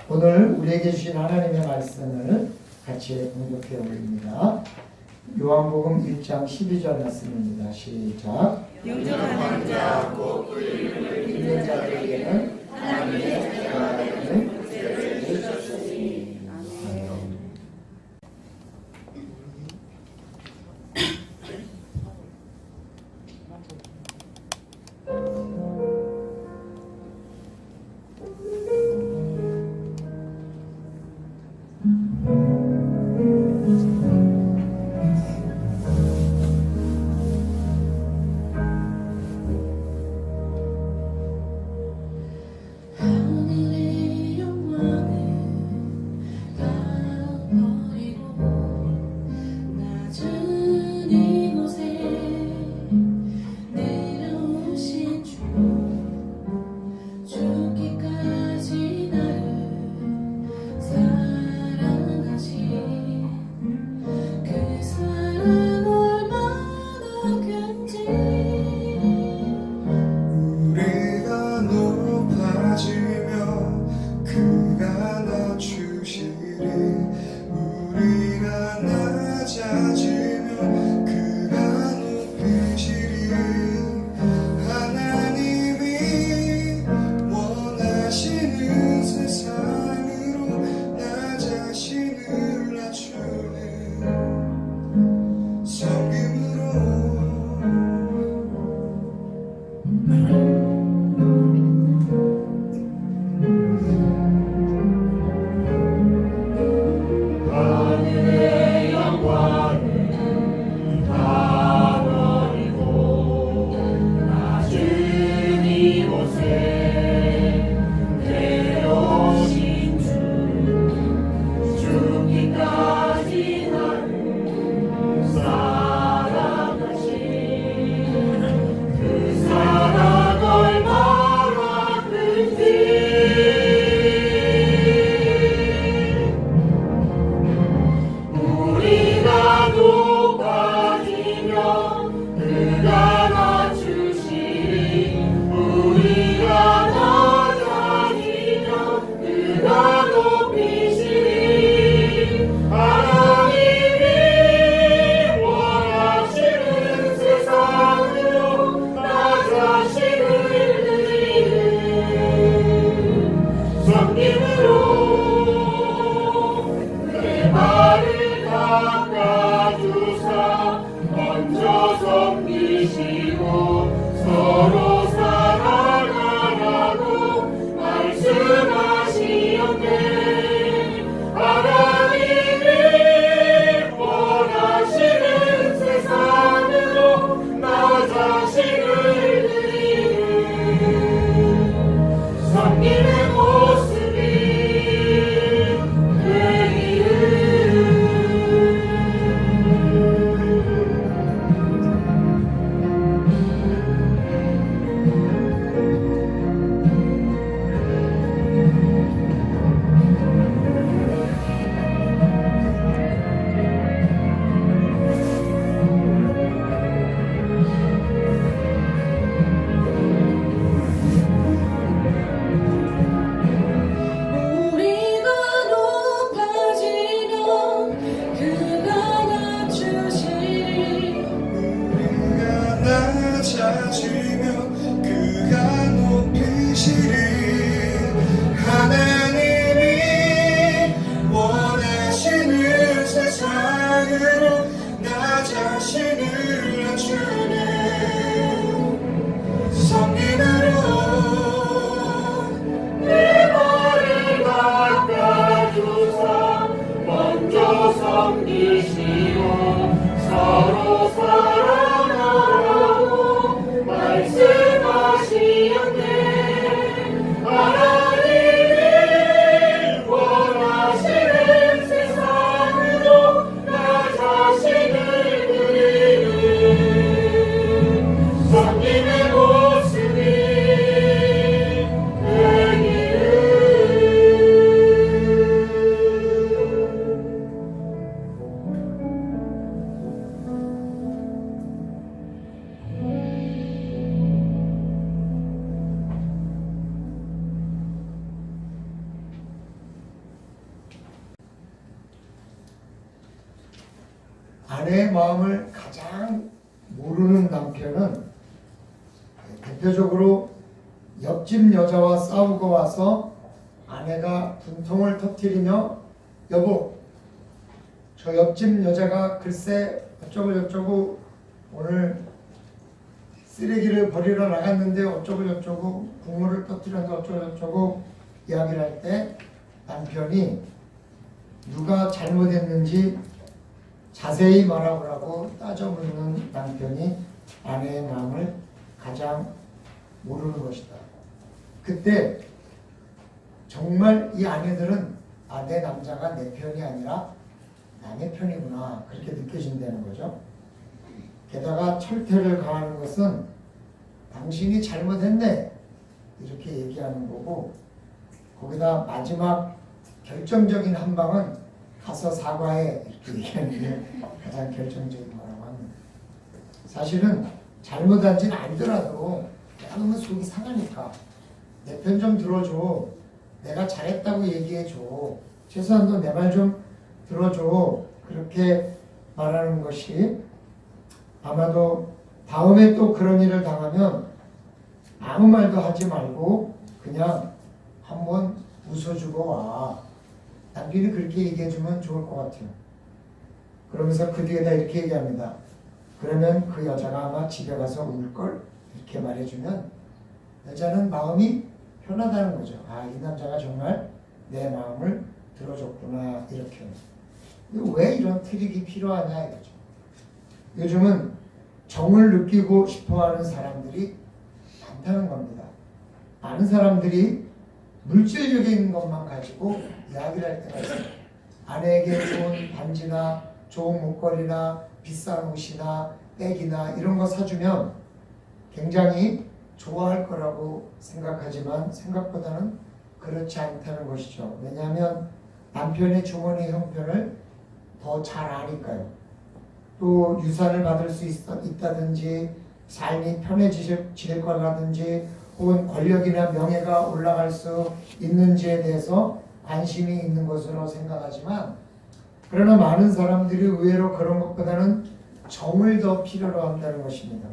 오늘 우리에게 주신 하나님의 말씀을 같이 공독해 올립니다. 요한복음 1장 12절 말씀입니다. 시작. 영접하는 자 곧 그 이름을 믿는 자들에게는 하나님의 자녀가 되는 죄를 주셨으니. 하늘의 영광을 다 버리고 낮은 이곳에 내려오신 주, 죽기까지 나를 사랑하신 그 사랑 얼마나 큰지 우리가 높아지며 그가 낮추시리 우리가 낮아지며 그가 높이시리 하나님이 원하시는 세상으로 나 자신을 낮추는 섬김으로 하늘의 영광을 다 버리고 낮은 이곳에 내려오신 주, 죽기까지 나를 사랑하신 그 사랑 얼마나 큰지 우리가 높아지며 그가 낮추시리 우리가 낮아지며 그가 높이시리 하나님이 원하시는 세상으로 나 자신을 드리는 섬김으로 내 발을 닦아주사 먼저 섬기시고 서로 사랑하라고 말씀하시었네 하나님이 원하시는 세상으로 나 자신을 드리는 섬김의 모습이 되기를 우리가 높아지면 그가 낮추시리 우리가 낮아지며 그가 높이시리 하나님이 원하시는 세상으로 나 자신을 낮추는 섬김으로 내 발을 닦아주사 먼저 섬기시고 서로 사랑하라고 말씀하시었네 하나님이 원하시는 세상으로 나 자신을 드리는 섬김의 모습이 되기를 아내의 마음을 가장 모르는 남편은 대표적으로 옆집 여자와 싸우고 와서 아내가 분통을 터뜨리며 여보, 저 옆집 여자가 글쎄 어쩌고 저쩌고 오늘 쓰레기를 버리러 나갔는데 어쩌고 저쩌고 국물을 터뜨렸는데 어쩌고 저쩌고 이야기를 할 때 남편이 누가 잘못했는지 자세히 말하라고 따져 묻는 남편이 아내의 마음을 가장 모르는 것이다. 그때 정말 이 아내들은 내 남자가 내 편이 아니라 남의 편이구나 그렇게 느껴진다는 거죠. 게다가 철퇴를 가하는 것은 당신이 잘못했네 이렇게 얘기하는 거고, 거기다 마지막 결정적인 한 방은 가서 사과해 이렇게 얘기하는 게 가장 결정적인 거라고 합니다. 사실은 잘못한지는 알더라도 내가 너무 속이 상하니까 내 편 좀 들어줘, 내가 잘했다고 얘기해줘, 최소한 너 내 말 좀 들어줘 그렇게 말하는 것이, 아마도 다음에 또 그런 일을 당하면 아무 말도 하지 말고 그냥 한번 웃어주고 와. 남편이 그렇게 얘기해주면 좋을 것 같아요. 그러면서 그 뒤에다 이렇게 얘기합니다. 그러면 그 여자가 아마 집에 가서 울걸? 이렇게 말해주면 여자는 마음이 편하다는 거죠. 이 남자가 정말 내 마음을 들어줬구나 이렇게. 왜 이런 트릭이 필요하냐 이거죠. 요즘은 정을 느끼고 싶어하는 사람들이 많다는 겁니다. 많은 사람들이 물질적인 것만 가지고 이야기를 할 때가 있어요. 아내에게 좋은 반지나 좋은 목걸이나 비싼 옷이나 백이나 이런 거 사주면 굉장히 좋아할 거라고 생각하지만 생각보다는 그렇지 않다는 것이죠. 왜냐하면 남편의 주머니 형편을 더 잘 아니까요. 또 유산을 받을 수 있다든지 삶이 편해질 거라든지 혹은 권력이나 명예가 올라갈 수 있는지에 대해서 관심이 있는 것으로 생각하지만, 그러나 많은 사람들이 의외로 그런 것보다는 정을 더 필요로 한다는 것입니다.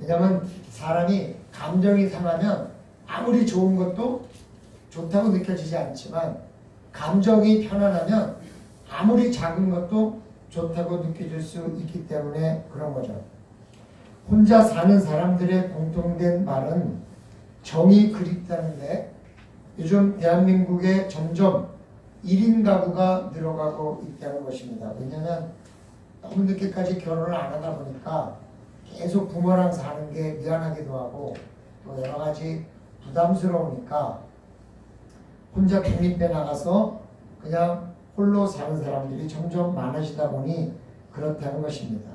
왜냐하면 사람이 감정이 상하면 아무리 좋은 것도 좋다고 느껴지지 않지만 감정이 편안하면 아무리 작은 것도 좋다고 느껴질 수 있기 때문에 그런 거죠. 혼자 사는 사람들의 공통된 말은 정이 그립다는데, 요즘 대한민국에 점점 1인 가구가 늘어가고 있다는 것입니다. 왜냐하면 너무 늦게까지 결혼을 안 하다 보니까 계속 부모랑 사는 게 미안하기도 하고 또 여러 가지 부담스러우니까 혼자 독립해 나가서 그냥 홀로 사는 사람들이 점점 많아지다 보니 그렇다는 것입니다.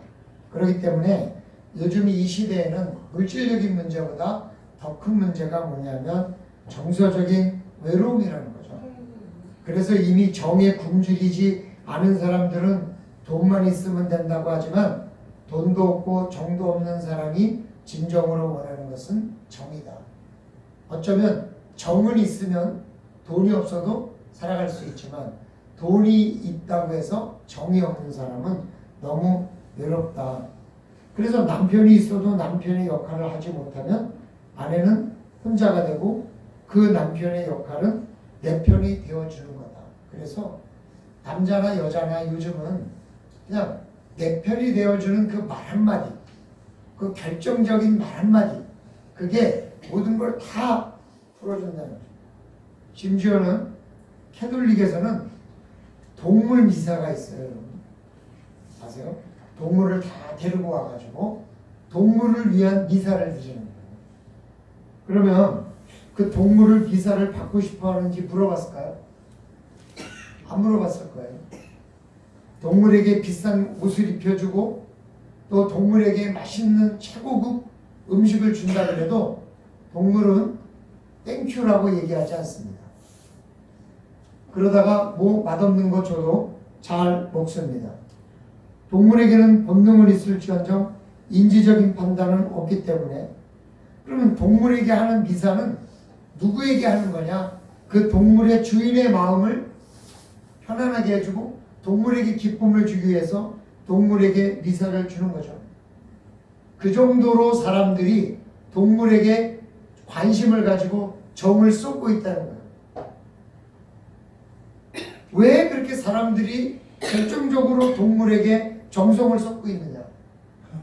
그렇기 때문에 요즘 이 시대에는 물질적인 문제보다 더 큰 문제가 뭐냐면 정서적인 외로움이라는 거죠. 그래서 이미 정에 굶주리지 않은 사람들은 돈만 있으면 된다고 하지만 돈도 없고 정도 없는 사람이 진정으로 원하는 것은 정이다. 어쩌면 정은 있으면 돈이 없어도 살아갈 수 있지만 돈이 있다고 해서 정이 없는 사람은 너무 외롭다. 그래서 남편이 있어도 남편의 역할을 하지 못하면 아내는 혼자가 되고 그 남편의 역할은 내 편이 되어주는 거다. 그래서 남자나 여자나 요즘은 그냥 내 편이 되어주는 그 말 한마디, 그 결정적인 말 한마디, 그게 모든 걸 다 풀어준다는 거죠. 심지어는 캐톨릭에서는 동물 미사가 있어요. 여러분 아세요? 동물을 다 데리고 와가지고 동물을 위한 미사를 드리는 거예요. 그러면 그 동물을 미사를 받고 싶어 하는지 물어봤을까요? 안 물어봤을 거예요. 동물에게 비싼 옷을 입혀주고 또 동물에게 맛있는 최고급 음식을 준다 그래도 동물은 땡큐라고 얘기하지 않습니다. 그러다가 뭐 맛없는 거 줘도 잘 먹습니다. 동물에게는 본능은 있을지언정 인지적인 판단은 없기 때문에, 그러면 동물에게 하는 미사는 누구에게 하는 거냐? 그 동물의 주인의 마음을 편안하게 해주고 동물에게 기쁨을 주기 위해서 동물에게 미사를 주는 거죠. 그 정도로 사람들이 동물에게 관심을 가지고 정을 쏟고 있다는 거예요. 왜 그렇게 사람들이 결정적으로 동물에게 정성을 쏟고 있느냐?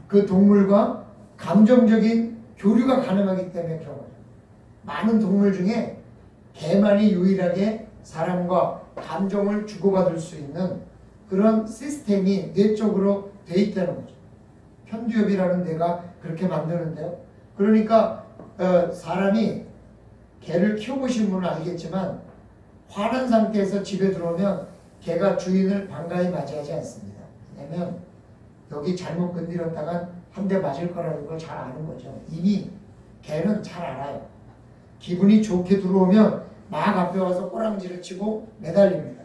그 동물과 감정적인 교류가 가능하기 때문에 그런 거죠. 많은 동물 중에 개만이 유일하게 사람과 감정을 주고받을 수 있는 그런 시스템이 뇌적으로 돼 있다는 거죠. 편두엽이라는 뇌가 그렇게 만드는데요. 그러니까 사람이 개를 키워보신 분은 알겠지만 화난 상태에서 집에 들어오면 개가 주인을 반가이 맞이하지 않습니다. 왜냐하면 여기 잘못 건드렸다간 한 대 맞을 거라는 걸 잘 아는 거죠. 이미 개는 잘 알아요. 기분이 좋게 들어오면 막 앞에 와서 꼬랑지를 치고 매달립니다.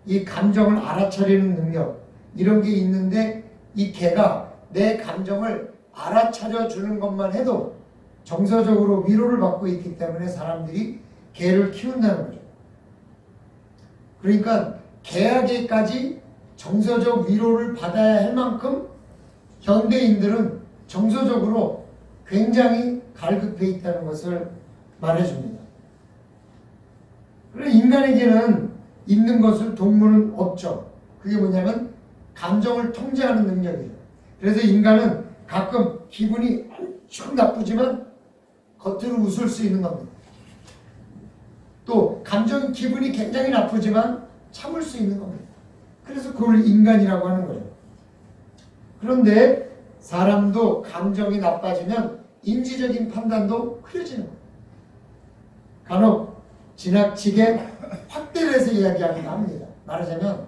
이 감정을 알아차리는 능력 이런 게 있는데 이 개가 내 감정을 알아차려 주는 것만 해도 정서적으로 위로를 받고 있기 때문에 사람들이 개를 키운다는 거죠. 그러니까 개에게까지 정서적 위로를 받아야 할 만큼 현대인들은 정서적으로 굉장히 갈급해 있다는 것을 말해줍니다. 그러나 인간에게는 있는 것을 동물은 없죠. 그게 뭐냐면 감정을 통제하는 능력이에요. 그래서 인간은 가끔 기분이 엄청 나쁘지만 겉으로 웃을 수 있는 겁니다. 또 기분이 굉장히 나쁘지만 참을 수 있는 겁니다. 그래서 그걸 인간이라고 하는 거죠. 그런데 사람도 감정이 나빠지면 인지적인 판단도 흐려지는 거예요. 간혹 지나치게 확대를 해서 이야기하기도 합니다. 말하자면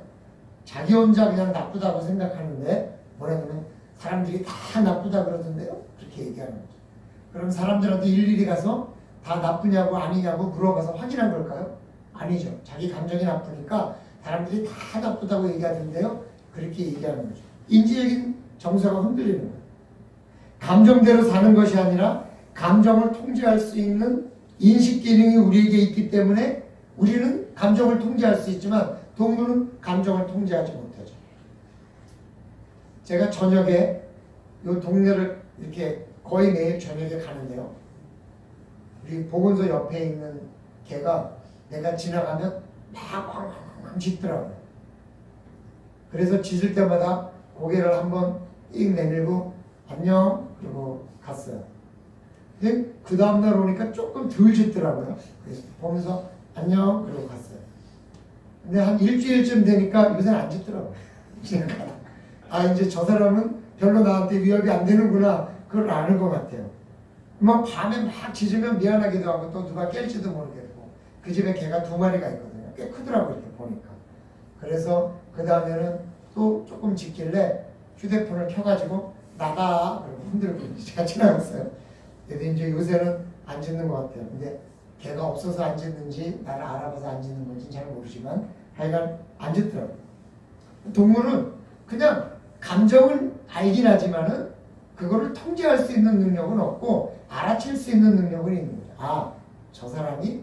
자기 혼자 그냥 나쁘다고 생각하는데 뭐냐면 사람들이 다 나쁘다 그러던데요? 그렇게 얘기하는 거죠. 그럼 사람들한테 일일이 가서 다 나쁘냐고 아니냐고 물어봐서 확인한 걸까요? 아니죠. 자기 감정이 나쁘니까 사람들이 다 나쁘다고 얘기하는데요. 그렇게 얘기하는 거죠. 인지적인 정서가 흔들리는 거예요. 감정대로 사는 것이 아니라 감정을 통제할 수 있는 인식 기능이 우리에게 있기 때문에 우리는 감정을 통제할 수 있지만 동물은 감정을 통제하지 못하죠. 제가 저녁에 이 동네를 이렇게 거의 매일 저녁에 가는데요. 우리 보건소 옆에 있는 개가 내가 지나가면 막 쾅쾅 짖더라고요. 그래서 짖을 때마다 고개를 한번 익 내밀고 안녕 그러고 갔어요. 근데 그 다음날 오니까 조금 덜 짖더라고요. 그래서 보면서 안녕 그러고 갔어요. 근데 한 일주일쯤 되니까 요새는 안 짖더라고요. 아 이제 저 사람은 별로 나한테 위협이 안 되는구나 그걸 아는 것 같아요. 막 밤에 막 짖으면 미안하기도 하고 또 누가 깰지도 모르겠고 그 집에 개가 2마리가 있거든요. 꽤 크더라고요 이렇게 보니까. 그래서 그 다음에는 또 조금 짖길래 휴대폰을 켜가지고 나가 그러고 흔들고 제가 지나갔어요. 근데 이제 요새는 안 짖는 것 같아요. 근데 개가 없어서 안 짖는지 나를 알아봐서 안 짖는 건지 잘 모르지만 하여간 안 짖더라고요. 동물은 그냥 감정을 알긴 하지만은 그거를 통제할 수 있는 능력은 없고 알아챌 수 있는 능력은 있는 거죠. 아, 저 사람이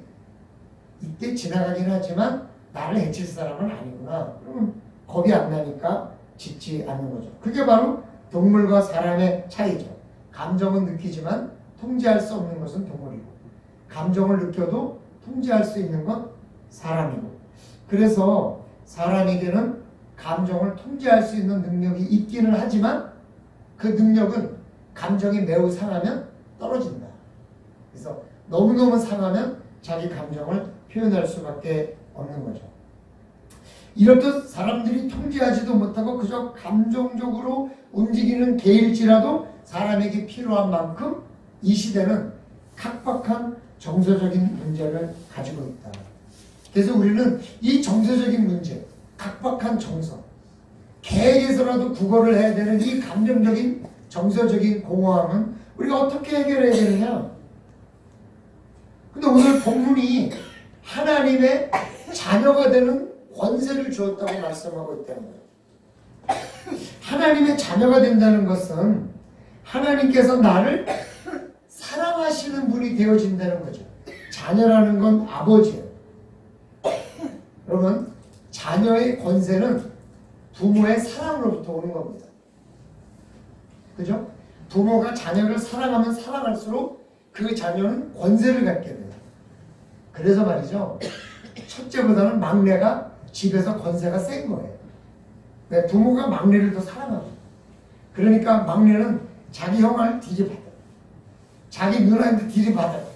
이때 지나가긴 하지만 나를 해칠 사람은 아니구나. 그러면 겁이 안 나니까 짖지 않는 거죠. 그게 바로 동물과 사람의 차이죠. 감정은 느끼지만 통제할 수 없는 것은 동물이고 감정을 느껴도 통제할 수 있는 건 사람이고 그래서 사람에게는 감정을 통제할 수 있는 능력이 있기는 하지만 그 능력은 감정이 매우 상하면 떨어진다. 그래서 너무너무 상하면 자기 감정을 표현할 수밖에 없는 거죠. 이렇듯 사람들이 통제하지도 못하고 그저 감정적으로 움직이는 개일지라도 사람에게 필요한 만큼 이 시대는 각박한 정서적인 문제를 가지고 있다. 그래서 우리는 이 정서적인 문제, 각박한 정서, 개에게서라도 구걸을 해야 되는 이 감정적인 정서적인 공허함은 우리가 어떻게 해결해야 되느냐? 근데 오늘 본문이 하나님의 자녀가 되는 권세를 주었다고 말씀하고 있다는 거예요. 하나님의 자녀가 된다는 것은 하나님께서 나를 사랑하시는 분이 되어진다는 거죠. 자녀라는 건 아버지예요. 여러분, 자녀의 권세는 부모의 사랑으로부터 오는 겁니다. 그죠? 부모가 자녀를 사랑하면 사랑할수록 그 자녀는 권세를 갖게 돼요. 그래서 말이죠. 첫째보다는 막내가 집에서 권세가 센 거예요. 네, 부모가 막내를 더 사랑하고. 그러니까 막내는 자기 형을 들이받아요. 자기 누나한테 들이받아요.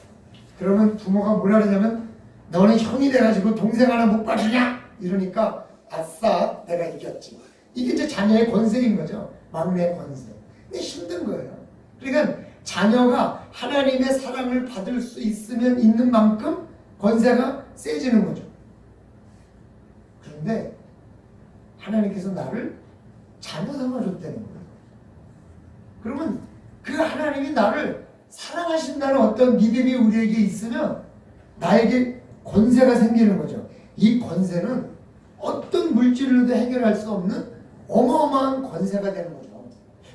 그러면 부모가 뭐라 그러냐면 너는 형이 돼가지고 동생 하나 못 봐주냐? 이러니까 아싸 내가 이겼지. 이게 이제 자녀의 권세인 거죠. 막내의 권세. 근데 힘든 거예요. 그러니까 자녀가 하나님의 사랑을 받을 수 있으면 있는 만큼 권세가 세지는 거죠. 그런데 하나님께서 나를 자녀 삼아줬다는 거예요. 그러면 그 하나님이 나를 사랑하신다는 어떤 믿음이 우리에게 있으면 나에게 권세가 생기는 거죠. 이 권세는 어떤 물질로도 해결할 수 없는 어마어마한 권세가 되는 거죠.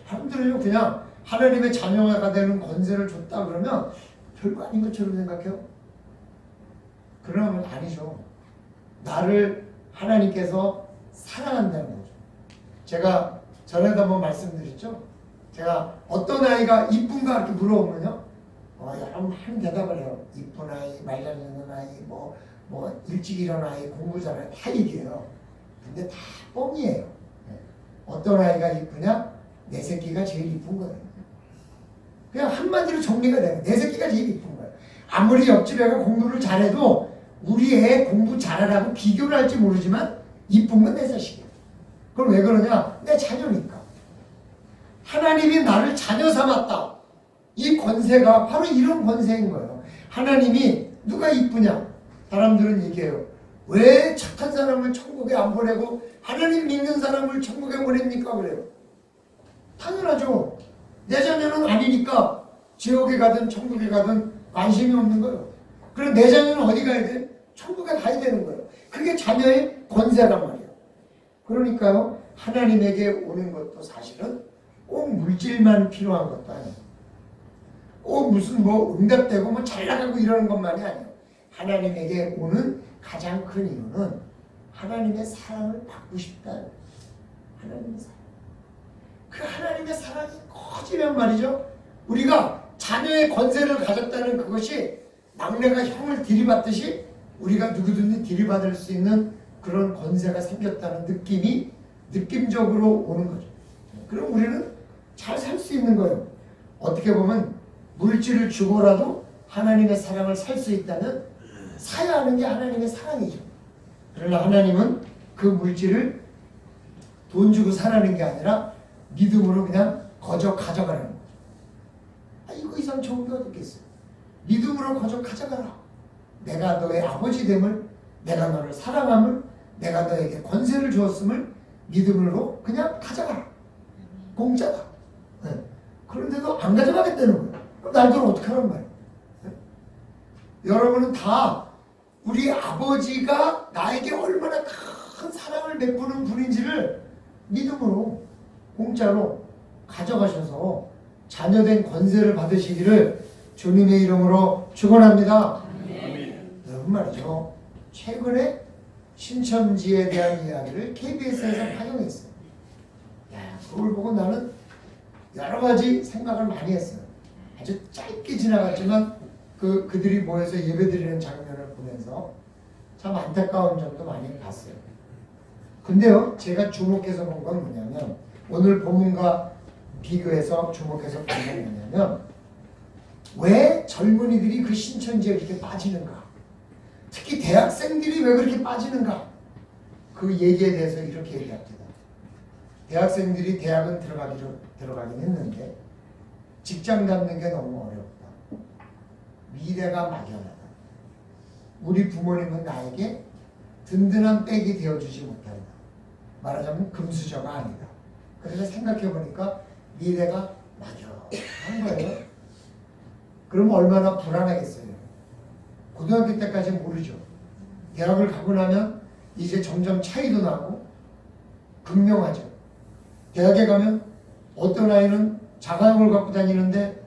사람들은요 그냥 하나님의 자녀가 되는 권세를 줬다 그러면 별거 아닌 것처럼 생각해요. 그러면 아니죠. 나를 하나님께서 사랑한다는 거죠. 제가 전에도 한번 말씀드렸죠. 제가 어떤 아이가 이쁜가 이렇게 물어보면요. 여러분 한 대답을 해요. 이쁜 아이, 말 잘 듣는 아이, 뭐 일찍 일어난 아이, 공부 잘하는 다 얘기해요. 근데 다 뻥이에요. 어떤 아이가 이쁘냐? 내 새끼가 제일 이쁜 거예요. 그냥 한마디로 정리가 돼요. 내 새끼가 제일 이쁜 거예요. 아무리 옆집 애가 공부를 잘해도 우리 애 공부 잘하라고 비교를 할지 모르지만 이쁜 건 내 자식이에요. 그럼 왜 그러냐? 내 자녀니까. 하나님이 나를 자녀 삼았다. 이 권세가 바로 이런 권세인 거예요. 하나님이 누가 이쁘냐? 사람들은 얘기해요. 왜 착한 사람을 천국에 안 보내고 하나님 믿는 사람을 천국에 보냅니까? 그래요. 당연하죠. 내 자녀는 아니니까 지옥에 가든 천국에 가든 관심이 없는 거예요. 그럼 내 자녀는 어디 가야 돼? 천국에 가야 되는 거예요. 그게 자녀의 권세란 말이에요. 그러니까요. 하나님에게 오는 것도 사실은 꼭 물질만 필요한 것도 아니에요. 꼭 무슨 응답되고 잘 나가고 이러는 것만이 아니에요. 하나님에게 오는 가장 큰 이유는 하나님의 사랑을 받고 싶다. 하나님의 사랑. 그 하나님의 사랑이 커지면 말이죠. 우리가 자녀의 권세를 가졌다는 그것이 막내가 형을 들이받듯이 우리가 누구든지 들이받을 수 있는 그런 권세가 생겼다는 느낌이 느낌적으로 오는 거죠. 그럼 우리는 잘 살 수 있는 거예요. 어떻게 보면 물질을 주고라도 하나님의 사랑을 살 수 있다면 사야 하는 게 하나님의 사랑이죠. 그러나 하나님은 그 물질을 돈 주고 사라는 게 아니라 믿음으로 그냥 거저 가져가라는 거죠. 이거 이상 좋은 게 어디 있겠어요. 믿음으로 거저 가져가라. 내가 너의 아버지 됨을, 내가 너를 사랑함을, 내가 너에게 권세를 주었음을 믿음으로 그냥 가져가라. 공짜다. 네. 그런데도 안 가져가겠다는 거예요. 그럼 날들은 어떻게 하란 말이에요. 네? 여러분은 다 우리 아버지가 나에게 얼마나 큰 사랑을 베푸는 분인지를 믿음으로 공짜로 가져가셔서 자녀된 권세를 받으시기를 주님의 이름으로 축원합니다. 여러분 말이죠. 최근에 신천지에 대한 이야기를 KBS에서 방영했어요. 그걸 보고 나는 여러 가지 생각을 많이 했어요. 아주 짧게 지나갔지만 그들이 모여서 예배드리는 장면을 보면서 참 안타까운 점도 많이 봤어요. 근데요, 제가 주목해서 본 건 뭐냐면 오늘 본문과 비교해서 주목해서 본 건 뭐냐면 왜 젊은이들이 그 신천지에 그렇게 빠지는가? 특히 대학생들이 왜 그렇게 빠지는가? 그 얘기에 대해서 이렇게 얘기합니다. 대학생들이 대학은 들어가긴 했는데 직장 갖는 게 너무 어렵다. 미래가 막연하다. 우리 부모님은 나에게 든든한 백이 되어주지 못한다. 말하자면 금수저가 아니다. 그래서 생각해보니까 미래가 막연한 거예요. 그럼 얼마나 불안하겠어요. 고등학교 때까지 모르죠. 대학을 가고 나면 이제 점점 차이도 나고 극명하죠. 대학에 가면 어떤 아이는 자가용을 갖고 다니는데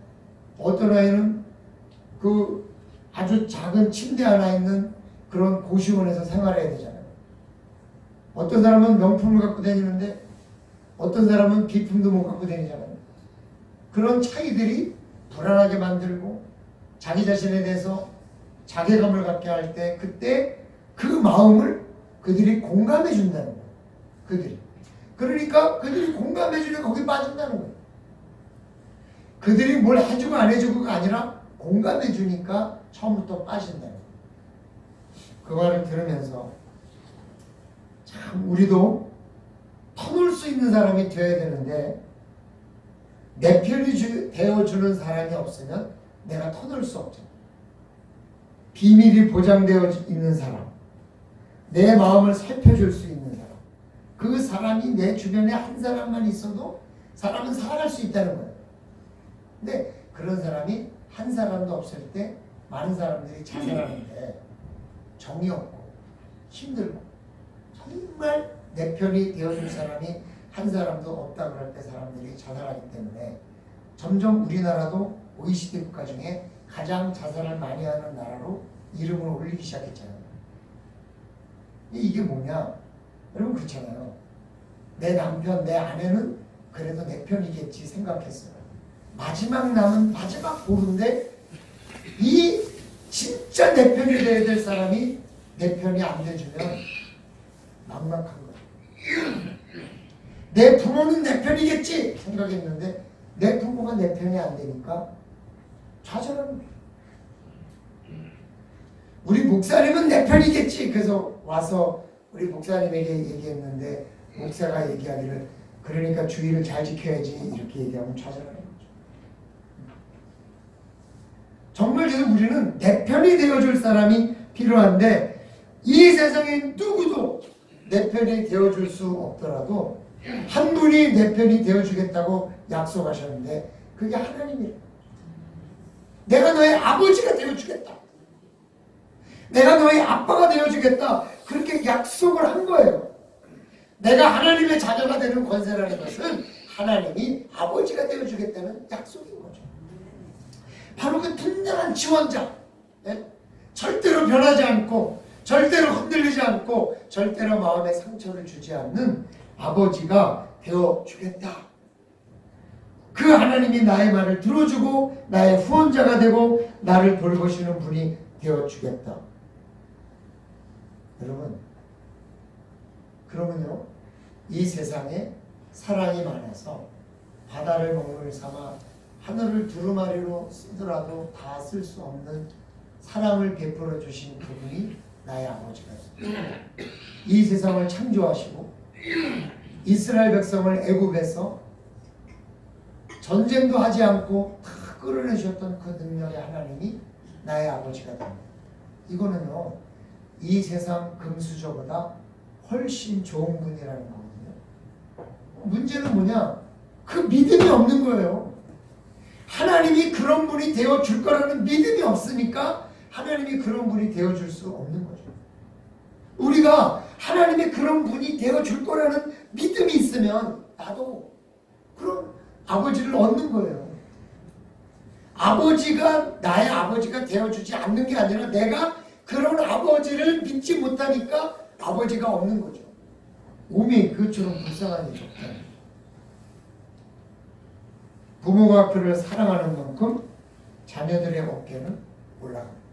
어떤 아이는 그 아주 작은 침대 하나 있는 그런 고시원에서 생활해야 되잖아요. 어떤 사람은 명품을 갖고 다니는데 어떤 사람은 비품도 못 갖고 다니잖아요. 그런 차이들이 불안하게 만들고 자기 자신에 대해서 자괴감을 갖게 할 때 그때 그 마음을 그들이 공감해 준다는 거예요. 그러니까 그들이 공감해 주면 거기 빠진다는 거예요. 그들이 뭘 해주고 안 해주고가 아니라 공감해 주니까 처음부터 빠진다는 거예요. 그 말을 들으면서 참 우리도 터놓을 수 있는 사람이 되어야 되는데 내 편이 되어주는 사람이 없으면 내가 터놓을 수 없잖아. 비밀이 보장되어 있는 사람, 내 마음을 살펴줄 수 있는 사람, 그 사람이 내 주변에 한 사람만 있어도 사람은 살아갈 수 있다는 거예요. 근데 그런 사람이 한 사람도 없을 때 많은 사람들이 자살하는데 정이 없고 힘들고 정말 내 편이 되어줄 사람이 한 사람도 없다 그럴 때 사람들이 자살하기 때문에 점점 우리나라도 OECD 국가 중에 가장 자살을 많이 하는 나라로 이름을 올리기 시작했잖아요. 이게 뭐냐? 여러분 그렇잖아요. 내 남편, 내 아내는 그래도 내 편이겠지 생각했어요. 마지막 남은 마지막 보루인데 이 진짜 내 편이 되어야 될 사람이 내 편이 안 돼주면 막막한 거예요. 내 부모는 내 편이겠지 생각했는데 내 부모가 내 편이 안 되니까 좌절합니다. 우리 목사님은 내 편이겠지. 그래서 와서 우리 목사님에게 얘기했는데 목사가 얘기하기를 그러니까 주의를 잘 지켜야지 이렇게 얘기하면 좌절하는 거죠. 정말 지금 우리는 내 편이 되어줄 사람이 필요한데 이 세상에 누구도 내 편이 되어줄 수 없더라도 한 분이 내 편이 되어주겠다고 약속하셨는데 그게 하나님이에요. 내가 너의 아버지가 되어주겠다. 내가 너의 아빠가 되어주겠다. 그렇게 약속을 한 거예요. 내가 하나님의 자녀가 되는 권세라는 것은 하나님이 아버지가 되어주겠다는 약속인 거죠. 바로 그 든든한 지원자, 절대로 변하지 않고 절대로 흔들리지 않고 절대로 마음에 상처를 주지 않는 아버지가 되어주겠다. 그 하나님이 나의 말을 들어주고 나의 후원자가 되고 나를 돌보시는 분이 되어주겠다. 여러분, 그러면요, 이 세상에 사랑이 많아서 바다를 먹물 삼아 하늘을 두루마리로 쓰더라도 다 쓸 수 없는 사랑을 베풀어 주신 그분이 나의 아버지가 됩니다. 이 세상을 창조하시고 이스라엘 백성을 애굽에서 전쟁도 하지 않고 다 끌어내셨던 그 능력의 하나님이 나의 아버지가 됩니다. 이거는요, 이 세상 금수저보다 훨씬 좋은 분이라는 거거든요. 문제는 뭐냐? 그 믿음이 없는 거예요. 하나님이 그런 분이 되어줄 거라는 믿음이 없으니까 하나님이 그런 분이 되어줄 수 없는 거죠. 우리가 하나님이 그런 분이 되어줄 거라는 믿음이 있으면 나도 그런 아버지를 얻는 거예요. 아버지가 나의 아버지가 되어주지 않는 게 아니라 내가 그런 아버지를 믿지 못하니까 아버지가 없는 거죠. 몸이 그것처럼 불쌍한 일이 없다. 부모가 그를 사랑하는 만큼 자녀들의 어깨는 올라갑니다.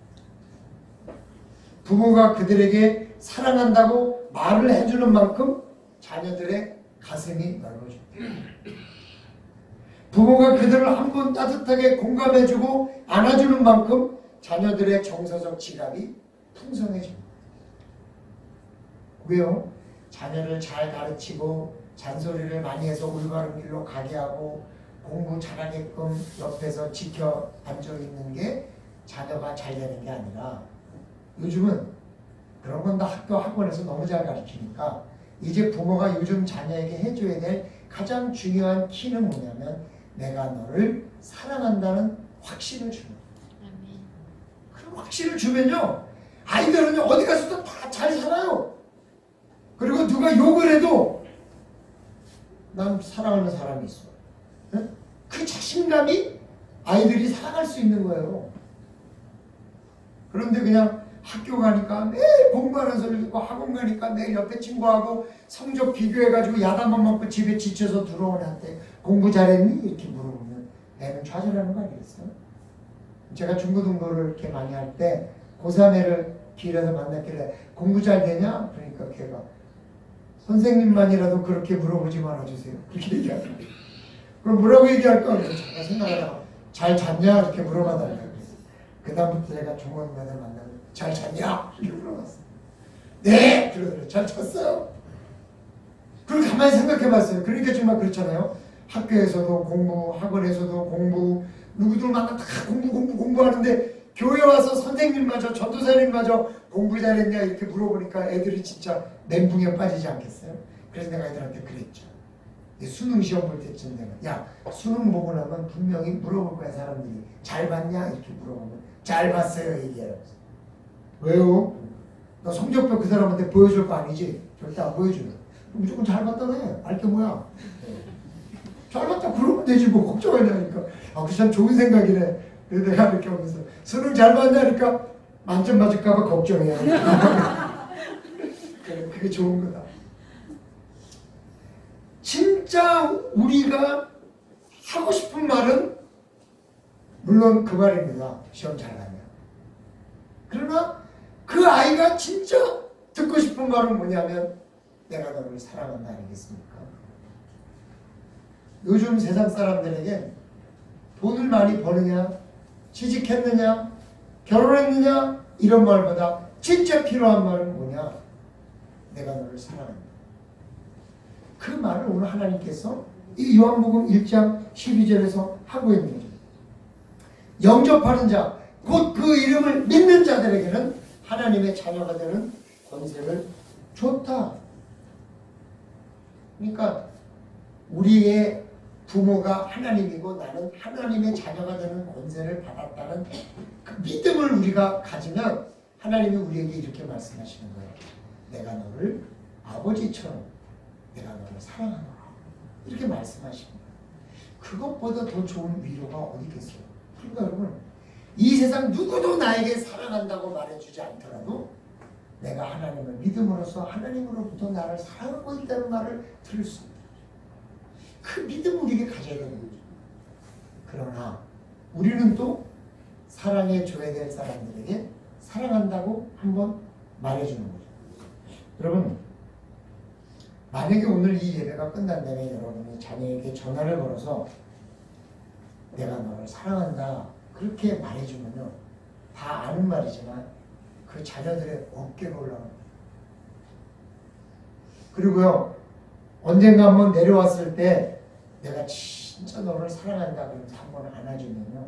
부모가 그들에게 사랑한다고 말을 해주는 만큼 자녀들의 가슴이 넓어집니다. 부모가 그들을 한 번 따뜻하게 공감해주고 안아주는 만큼 자녀들의 정서적 지갑이 풍성해집니다. 왜요? 자녀를 잘 가르치고 잔소리를 많이 해서 올바른 길로 가게 하고 공부 잘하게끔 옆에서 지켜 앉아있는 게 자녀가 잘 되는 게 아니라 요즘은 그런 건 다 학교 학원에서 너무 잘 가르치니까 이제 부모가 요즘 자녀에게 해줘야 될 가장 중요한 키는 뭐냐면 내가 너를 사랑한다는 확신을 주는 거예요. 그런 확신을 주면요 아이들은 어디 가서도 다 잘 살아요. 그리고 누가 욕을 해도 난 사랑하는 사람이 있어. 그 자신감이 아이들이 살아갈 수 있는 거예요. 그런데 그냥 학교 가니까 매일 공부하는 소리 듣고 학원 가니까 매일 옆에 친구하고 성적 비교해가지고 야단만 먹고 집에 지쳐서 들어오는 한테 공부 잘했니? 이렇게 물어보면 애는 좌절하는 거 아니겠어요? 제가 중고등부를 이렇게 많이 할 때 고3 애를 길에서 만났길래 공부 잘 되냐? 그러니까 걔가 선생님만이라도 그렇게 물어보지 말아주세요. 그렇게 얘기하는 거예요. 그럼 뭐라고 얘기할까? 제가 생각하다가 잘 잤냐? 이렇게 물어봐달라고 그랬어요. 그 다음부터 제가 중고등부를 만나면 잘 잤냐? 이렇게 물어봤어요. 네! 그러더래요. 잘 잤어요. 그걸 가만히 생각해봤어요. 그러니까 정말 그렇잖아요. 학교에서도 공부, 학원에서도 공부, 누구들 만나 다 공부하는데 교회 와서 선생님마저 전도사님마저 공부 잘했냐 이렇게 물어보니까 애들이 진짜 멘붕에 빠지지 않겠어요? 그래서 내가 애들한테 그랬죠. 수능 시험 볼 때쯤 되면 야 수능 보고 나면 분명히 물어볼 거야 사람들이 잘 봤냐 이렇게 물어보면 잘 봤어요 얘기해요. 왜요? 너 성적표 그 사람한테 보여줄 거 아니지? 절대 안 보여줘. 무조건 잘 봤다네. 알게 뭐야? 잘 봤다 그러면 되지 뭐 걱정하냐니까. 아, 그 참 좋은 생각이네. 그래서 내가 이렇게 하면서 수능 잘 봤냐니까 만점 맞을까봐 걱정해요. 그게 좋은 거다. 진짜 우리가 하고 싶은 말은 물론 그 말입니다. 시험 잘 봤냐. 그러나 그 아이가 진짜 듣고 싶은 말은 뭐냐면 내가 너를 사랑한다 아니겠습니까? 요즘 세상 사람들에게 돈을 많이 버느냐, 취직했느냐, 결혼했느냐 이런 말보다 진짜 필요한 말은 뭐냐? 내가 너를 사랑한다. 그 말을 오늘 하나님께서 이 요한복음 1장 12절에서 하고 있는 거죠. 영접하는 자, 곧 그 이름을 믿는 자들에게는 하나님의 자녀가 되는 권세를 줬다. 그러니까 우리의 부모가 하나님이고 나는 하나님의 자녀가 되는 권세를 받았다는 그 믿음을 우리가 가지면 하나님이 우리에게 이렇게 말씀하시는 거예요. 내가 너를 아버지처럼 내가 너를 사랑하노라. 이렇게 말씀하시는 거예요. 그것보다 더 좋은 위로가 어디 있겠어요? 그러니까 여러분 이 세상 누구도 나에게 사랑한다고 말해주지 않더라도 내가 하나님을 믿음으로써 하나님으로부터 나를 사랑하고 있다는 말을 들을 수 있다. 그 믿음을 우리에게 가져야 되는 거죠. 그러나 우리는 또 사랑해줘야 될 사람들에게 사랑한다고 한번 말해주는 거죠. 여러분 만약에 오늘 이 예배가 끝난다면 여러분이 자녀에게 전화를 걸어서 내가 너를 사랑한다 그렇게 말해주면요 다 아는 말이지만 그 자녀들의 어깨가 올라갑니다. 그리고요 언젠가 한번 내려왔을 때 내가 진짜 너를 사랑한다 그러면서 한번 안아주면요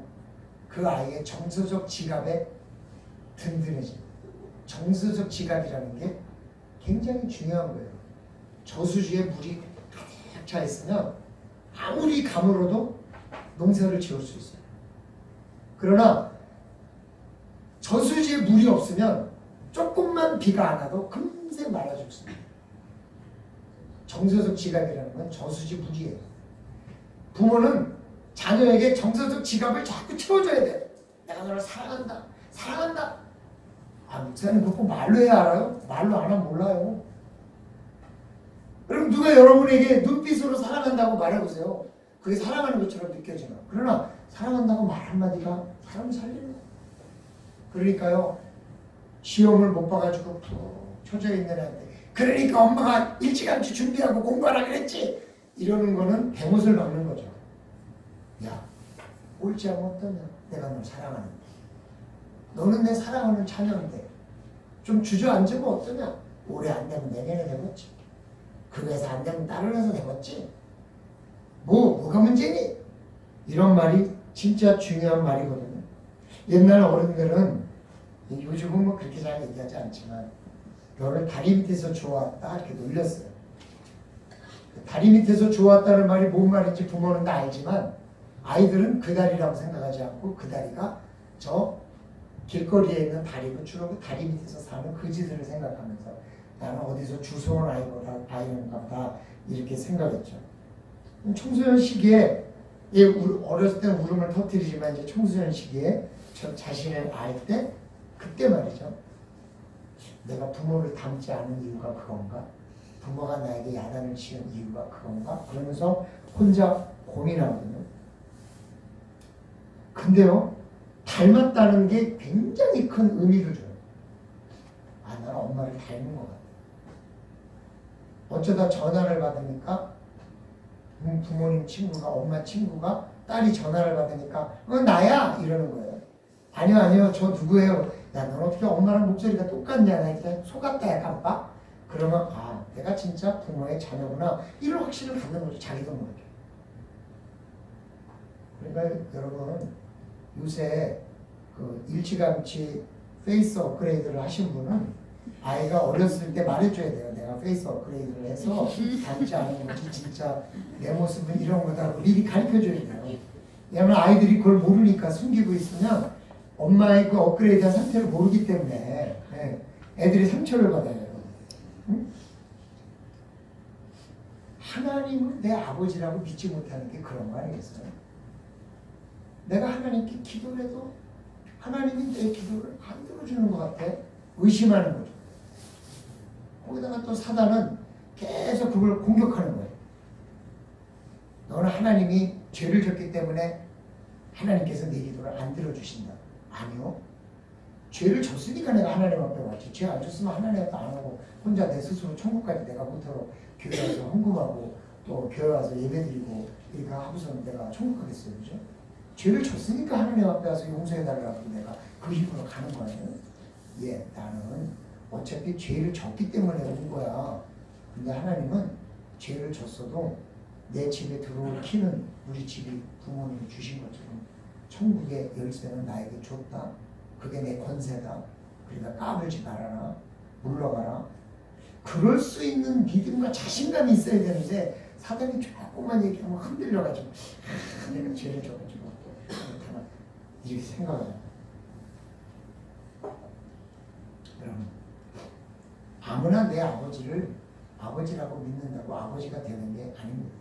그 아이의 정서적 지갑에 든든해집니다. 정서적 지갑이라는 게 굉장히 중요한 거예요. 저수지에 물이 가득 차 있으면 아무리 가물어도 농사를 지을 수 있어요. 그러나 저수지에 물이 없으면 조금만 비가 안 와도 금세 말아 죽습니다. 정서적 지갑이라는 건 저수지 물이에요. 부모는 자녀에게 정서적 지갑을 자꾸 채워줘야 돼. 내가 너를 사랑한다. 사랑한다. 아, 목사님 그거 말로 해야 알아요? 말로 안 하면 몰라요. 그럼 누가 여러분에게 눈빛으로 사랑한다고 말해보세요. 그게 사랑하는 것처럼 느껴지나. 그러나 사랑한다고 말 한마디가 사람을 살리는 거예요. 그러니까요. 시험을 못 봐가지고 푹 처져 있는 애한테 그러니까 엄마가 일찌감치 준비하고 공부하라 그랬지. 이러는 거는 대못을 박는 거죠. 야, 꼴찌하면 어떠냐. 내가 널 사랑하는데. 너는 내 사랑하는 자녀인데 좀 주저앉으면 어떠냐. 올해 안 되면 내년에 되겠지. 그 회사 안 되면 다른 회사 되겠지. 뭐가 문제니? 이런 말이 진짜 중요한 말이거든요. 옛날 어른들은 요즘은 뭐 그렇게 잘 얘기하지 않지만 너를 다리 밑에서 주워왔다 이렇게 놀렸어요. 다리 밑에서 주워왔다는 말이 뭔 말인지 부모는 다 알지만 아이들은 그 다리라고 생각하지 않고 그 다리가 저 길거리에 있는 다리고 주로 그 다리 밑에서 사는 거지들을 생각하면서 나는 어디서 주워온 아이인가 보다 이렇게 생각했죠. 청소년 시기에 어렸을 때는 울음을 터뜨리지만 이제 청소년 시기에 저 자신을 알 때 그때 말이죠. 내가 부모를 닮지 않은 이유가 그건가? 부모가 나에게 야단을 치는 이유가 그건가? 그러면서 혼자 고민하거든요. 근데요, 닮았다는 게 굉장히 큰 의미를 줘요. 아, 나는 엄마를 닮은 것 같아. 어쩌다 전화를 받으니까 부모님 친구가, 엄마 친구가 딸이 전화를 받으니까 나야! 이러는 거예요. 아니요, 저 누구예요? 야, 넌 어떻게 엄마랑 목소리가 똑같냐? 나 그냥 속았다, 약간 봐? 그러면 아, 내가 진짜 부모의 자녀구나. 이런 확신을 갖는 거죠. 자기도 모르게. 그러니까 여러분, 요새 그 일찌감치 페이스 업그레이드를 하신 분은 아이가 어렸을 때 말해줘야 돼요. 내가 페이스 업그레이드를 해서 닮지 않은 거지 진짜 내 모습은 이런 거다라고 미리 가르쳐줘야 돼요. 왜냐면 아이들이 그걸 모르니까 숨기고 있으면 엄마의 그 업그레이드한 상태를 모르기 때문에 애들이 상처를 받아요. 응? 하나님은 내 아버지라고 믿지 못하는 게 그런 거 아니겠어요? 내가 하나님께 기도를 해도 하나님이 내 기도를 안 들어주는 것 같아. 의심하는 거죠. 거기다가 또 사단은 계속 그걸 공격하는 거예요. 너는 하나님이 죄를 졌기 때문에 하나님께서 내 기도를 안 들어주신다. 아니요. 죄를 졌으니까 내가 하나님 앞에 왔지. 죄 안 졌으면 하나님 앞에 안 오고 혼자 내 스스로 천국까지 내가 못하고 교회 와서 헌금하고 또 교회 와서 예배드리고 이렇게 하고서는 내가 천국 가겠어요. 그죠? 죄를 졌으니까 하나님 앞에 와서 용서해달라고 내가 그 힘으로 가는 거예요. 예, 나는 어차피 죄를 졌기 때문에 온 거야. 근데 하나님은 죄를 졌어도 내 집에 들어올 키는 우리 집이 부모님이 주신 것처럼 천국의 열쇠는 나에게 줬다. 그게 내 권세다. 그러니까 까불지 말아라. 물러가라. 그럴 수 있는 믿음과 자신감이 있어야 되는데 사단이 조금만 얘기하면 흔들려가지고 내가 죄를 져가지고 그렇다나 이렇게 생각을 해요. 여러분, 아무나 내 아버지를 아버지라고 믿는다고 아버지가 되는 게 아닙니다.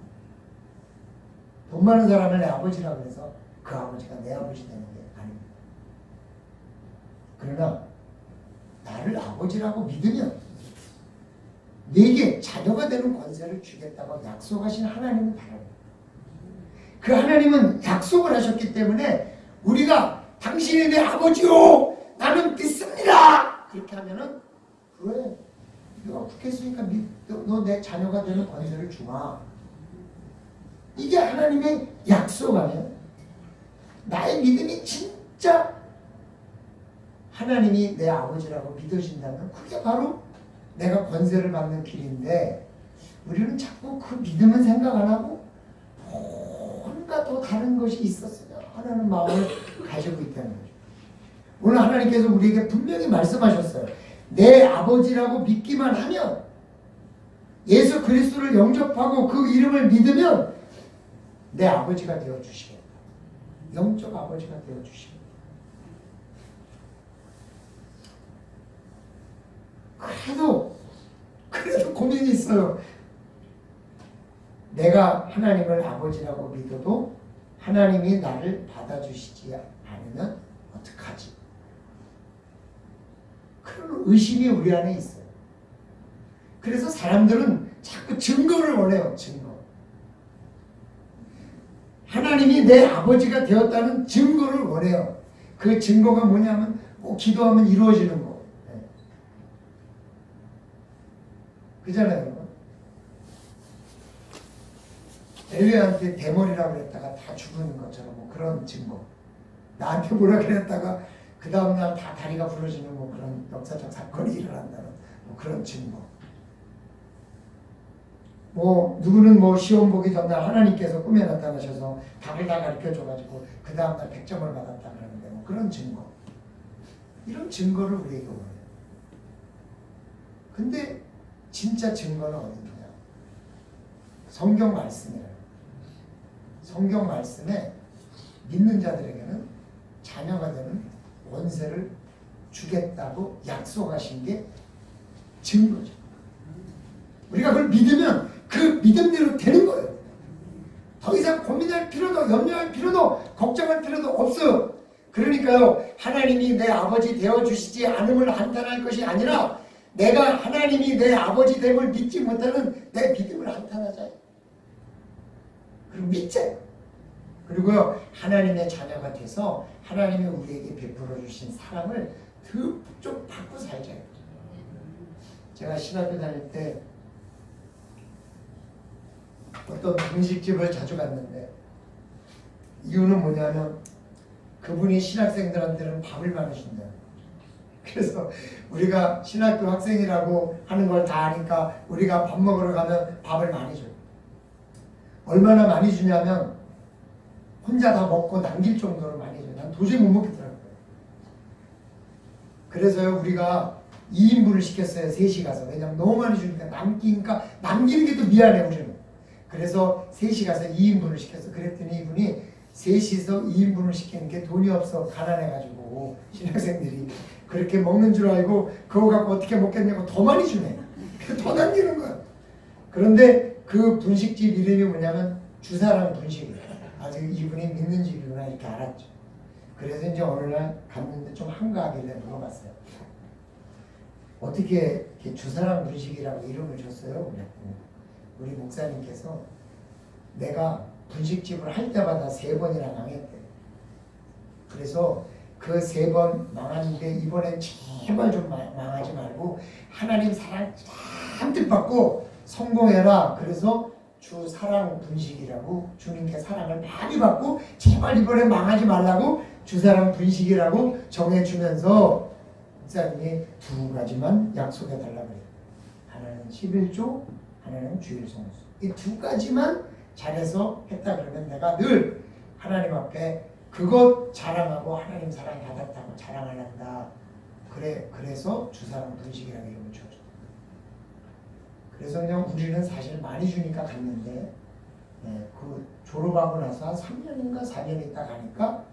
돈 많은 사람을 내 아버지라고 해서 그 아버지가 내 아버지 되는 게 아닙니다. 그러나 나를 아버지라고 믿으면 내게 자녀가 되는 권세를 주겠다고 약속하신 하나님을 바랍니다. 그 하나님은 약속을 하셨기 때문에 우리가 당신이 내 아버지요 나는 믿습니다 그렇게 하면은 그래 너가 붙겠으니까 너 내 자녀가 되는 권세를 주마. 이게 하나님의 약속 아니에요? 나의 믿음이 진짜 하나님이 내 아버지라고 믿어진다면 그게 바로 내가 권세를 받는 길인데 우리는 자꾸 그 믿음은 생각 안 하고 뭔가 더 다른 것이 있었어요 하나는 마음을 가지고 있다는 거죠. 오늘 하나님께서 우리에게 분명히 말씀하셨어요. 내 아버지라고 믿기만 하면 예수 그리스도를 영접하고 그 이름을 믿으면 내 아버지가 되어주시겠다. 영적 아버지가 되어주시겠다. 그래도 고민이 있어요. 내가 하나님을 아버지라고 믿어도 하나님이 나를 받아주시지 않으면 어떡하지? 그런 의심이 우리 안에 있어요. 그래서 사람들은 자꾸 증거를 원해요. 증거. 하나님이 내 아버지가 되었다는 증거를 원해요. 그 증거가 뭐냐면 뭐 기도하면 이루어지는 거. 그잖아요, 여러분. 엘리야한테 대머리라고 그랬다가 다 죽는 것처럼 뭐 그런 증거. 나한테 뭐라 그랬다가 그 다음날 다 다리가 부러지는 뭐 그런 역사적 사건이 일어난다는 뭐 그런 증거. 뭐 누구는 뭐 시험 보기 전날 하나님께서 꿈에 나타나셔서 답을 다 가르쳐줘가지고 그 다음날 100점을 받았다 그러는데 뭐 그런 증거. 이런 증거를 우리에게 원해요. 근데 진짜 증거는 어디 있냐? 성경 말씀이에요. 성경 말씀에 믿는 자들에게는 자녀가 되는 권세를 주겠다고 약속하신 게 증거죠. 우리가 그걸 믿으면 그 믿음대로 되는 거예요. 더 이상 고민할 필요도 염려할 필요도 걱정할 필요도 없어요. 그러니까요. 하나님이 내 아버지 되어주시지 않음을 한탄할 것이 아니라 내가 하나님이 내 아버지 됨을 믿지 못하는 내 믿음을 한탄하자. 그리고 믿자. 그리고 하나님의 자녀가 돼서 하나님이 우리에게 베풀어 주신 사랑을 듬뿍 받고 살자. 제가 신학교 다닐 때 어떤 분식집을 자주 갔는데 이유는 뭐냐면 그분이 신학생들한테는 밥을 많이 준다. 그래서 우리가 신학교 학생이라고 하는 걸 다 아니까 우리가 밥 먹으러 가면 밥을 많이 줘요. 얼마나 많이 주냐면 혼자 다 먹고 남길 정도로 많이 줘요. 난 도저히 못 먹겠더라고요. 그래서요 우리가 2인분을 시켰어요. 3시 가서. 왜냐면 너무 많이 주니까 남기는 게 또 미안해 우리는. 그래서 3시 가서 2인분을 시켰어. 그랬더니 이분이 3시서 2인분을 시키는 게 돈이 없어 가난해가지고 신학생들이 그렇게 먹는 줄 알고 그거 갖고 어떻게 먹겠냐고 더 많이 주네. 더 남기는 거야. 그런데 그 분식집 이름이 뭐냐면 주사랑 분식이에요. 아주 이분이 믿는 집이구나 이렇게 알았죠. 그래서 이제 어느 날 갔는데 좀 한가하길래 물어봤어요. 어떻게 이렇게 주사랑 분식이라고 이름을 줬어요? 그랬더니 우리 목사님께서 내가 분식집을 할 때마다 3번이나 망했대. 그래서 그 3번 망하는데 이번엔 제발 좀 망하지 말고 하나님 사랑 잔뜩 받고 성공해라. 그래서 주 사랑 분식이라고 주님께 사랑을 많이 받고 제발 이번엔 망하지 말라고 주사랑 분식이라고 정해주면서 목사님이 2가지만 약속해 달라고 그래요. 하나는 11조, 하나는 주일 성수. 이 2가지만 잘해서 했다 그러면 내가 늘 하나님 앞에 그것 자랑하고 하나님 사랑 받았다고 자랑하란다. 그래서 주사랑 분식이라는 이름을 지어줬다. 그래서 그냥 우리는 사실 많이 주니까 갔는데 그 졸업하고 나서 한 3년인가 4년 있다 가니까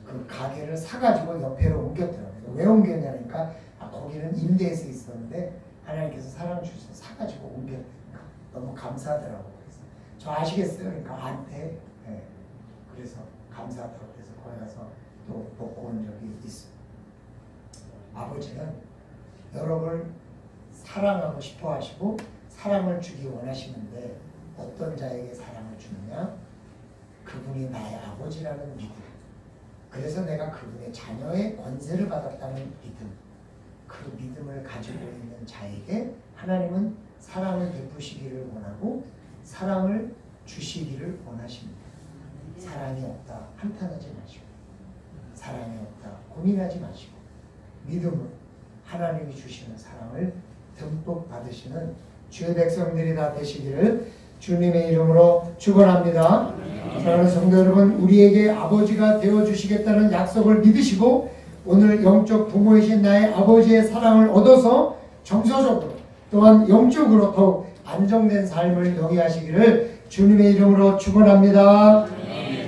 그 가게를 사가지고 옆에로 옮겼더라고요. 왜 옮겼냐니까 거기는 임대해서 있었는데 하나님께서 사랑 주셔서 사가지고 옮겼으니까 너무 감사하더라고요. 그래서 저 아시겠어요? 그러니까 안 돼. 그래서 감사하다고 그래서 거기 가서 또 먹고 온 적이 있어요. 아버지는 여러분을 사랑하고 싶어 하시고 사랑을 주기 원하시는데 어떤 자에게 사랑을 주느냐? 그분이 나의 아버지라는 믿음. 그래서 내가 그분의 자녀의 권세를 받았다는 믿음. 그 믿음을 가지고 있는 자에게 하나님은 사랑을 베푸시기를 원하고 사랑을 주시기를 원하십니다. 사랑이 없다 한탄하지 마시고 사랑이 없다 고민하지 마시고 믿음은 하나님이 주시는 사랑을 듬뿍 받으시는 주의 백성들이 다 되시기를 주님의 이름으로 축원합니다. 사랑하는 성도 여러분, 우리에게 아버지가 되어주시겠다는 약속을 믿으시고 오늘 영적 부모이신 나의 아버지의 사랑을 얻어서 정서적으로 또한 영적으로 더욱 안정된 삶을 영위하시기를 주님의 이름으로 축원합니다.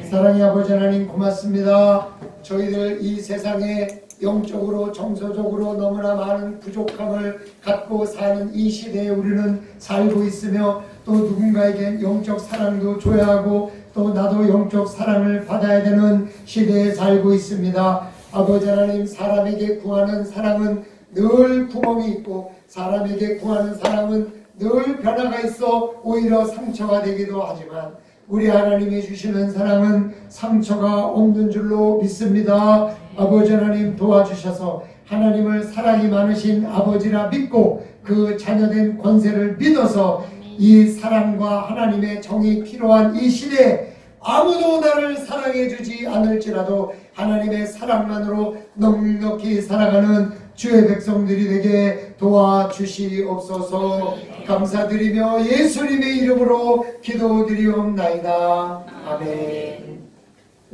사랑의 아버지 하나님 고맙습니다. 저희들 이 세상에 영적으로 정서적으로 너무나 많은 부족함을 갖고 사는 이 시대에 우리는 살고 있으며 또 누군가에겐 영적 사랑도 줘야 하고 또 나도 영적 사랑을 받아야 되는 시대에 살고 있습니다. 아버지 하나님, 사람에게 구하는 사랑은 늘 구멍이 있고 사람에게 구하는 사랑은 늘 변화가 있어 오히려 상처가 되기도 하지만 우리 하나님이 주시는 사랑은 상처가 없는 줄로 믿습니다. 아버지 하나님 도와주셔서 하나님을 사랑이 많으신 아버지라 믿고 그 자녀된 권세를 믿어서 이 사랑과 하나님의 정이 필요한 이 시대에 아무도 나를 사랑해 주지 않을지라도 하나님의 사랑만으로 넉넉히 살아가는 주의 백성들이 되게 도와주시옵소서. 감사드리며 예수님의 이름으로 기도드리옵나이다. 아멘.